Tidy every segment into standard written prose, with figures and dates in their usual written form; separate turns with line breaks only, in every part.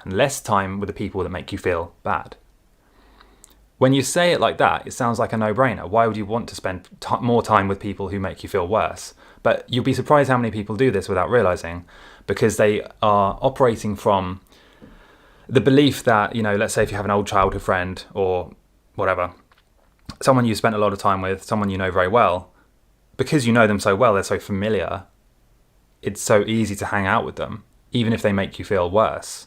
and less time with the people that make you feel bad. When you say it like that, it sounds like a no-brainer. Why would you want to spend more time with people who make you feel worse? But you'll be surprised how many people do this without realizing, because they are operating from the belief that, let's say if you have an old childhood friend or whatever, someone you spent a lot of time with, someone you know very well, because you know them so well, they're so familiar, it's so easy to hang out with them, even if they make you feel worse.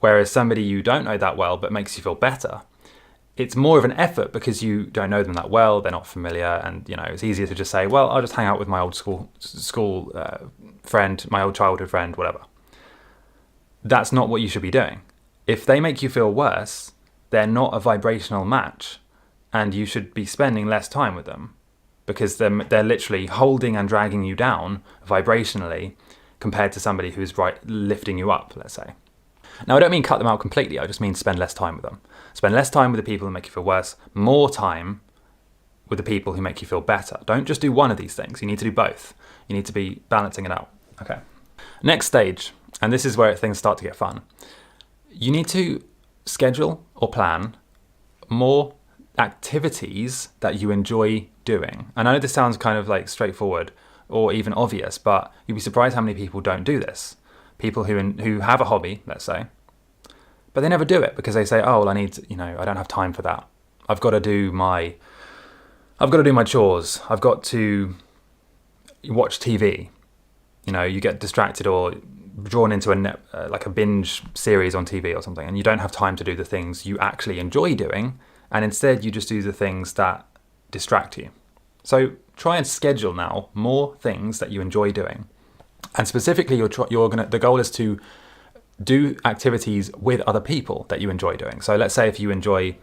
Whereas somebody you don't know that well but makes you feel better, it's more of an effort because you don't know them that well, they're not familiar, and it's easier to just say, well, I'll just hang out with my old school friend, my old childhood friend, whatever. That's not what you should be doing. If they make you feel worse, they're not a vibrational match, and you should be spending less time with them because they're literally holding and dragging you down vibrationally compared to somebody who's lifting you up, let's say. Now, I don't mean cut them out completely. I just mean spend less time with them. Spend less time with the people who make you feel worse, more time with the people who make you feel better. Don't just do one of these things. You need to do both. You need to be balancing it out. Okay. Next stage, and this is where things start to get fun. You need to schedule or plan more activities that you enjoy doing. And I know this sounds kind of like straightforward or even obvious, but you'd be surprised how many people don't do this. People who have a hobby, let's say, but they never do it because they say, oh, well, I don't have time for that. I've got to do my chores. I've got to watch TV. You get distracted or drawn into a binge series on TV or something, and you don't have time to do the things you actually enjoy doing, and instead you just do the things that distract you. So try and schedule now more things that you enjoy doing. And specifically, the goal is to do activities with other people that you enjoy doing. So let's say if you enjoy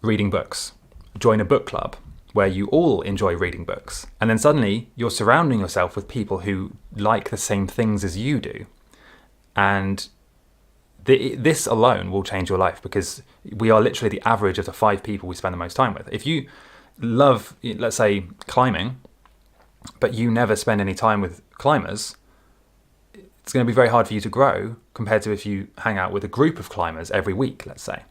reading books, join a book club where you all enjoy reading books. And then suddenly you're surrounding yourself with people who like the same things as you do. And this alone will change your life, because we are literally the average of the 5 people we spend the most time with. If you love, let's say, climbing, but you never spend any time with climbers, it's going to be very hard for you to grow compared to if you hang out with a group of climbers every week, let's say.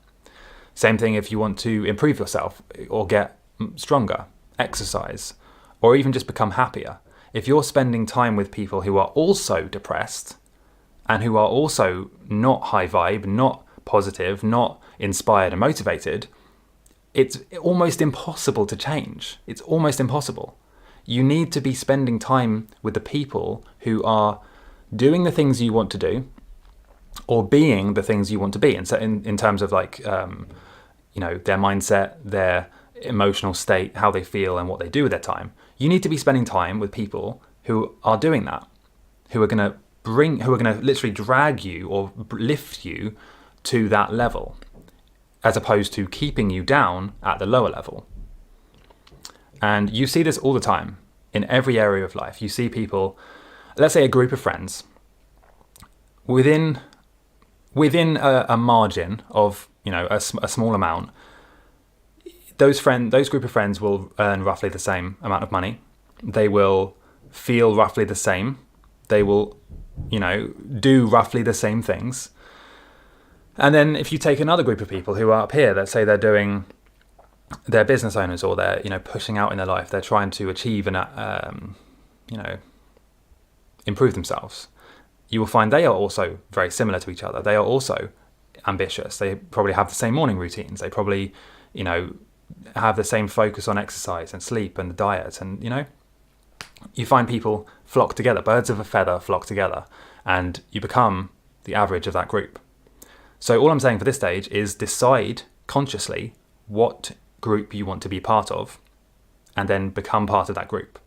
Same thing if you want to improve yourself or get stronger, exercise, or even just become happier. If you're spending time with people who are also depressed and who are also not high vibe, not positive, not inspired and motivated, it's almost impossible to change. It's almost impossible. You need to be spending time with the people who are doing the things you want to do or being the things you want to be. And so in terms of their mindset, their emotional state, how they feel and what they do with their time, you need to be spending time with people who are doing that, who are going to literally drag you or lift you to that level, as opposed to keeping you down at the lower level. And you see this all the time in every area of life. You see people, let's say a group of friends, within a margin of a small amount, those group of friends will earn roughly the same amount of money. They will feel roughly the same. They will, do roughly the same things. And then if you take another group of people who are up here, let's say they're business owners, or they're pushing out in their life, they're trying to achieve and improve themselves, you will find they are also very similar to each other. They are also ambitious. They probably have the same morning routines. They probably have the same focus on exercise and sleep and the diet, and you find people flock together, birds of a feather flock together, and you become the average of that group. So all I'm saying for this stage is decide consciously what group you want to be part of, and then become part of that group.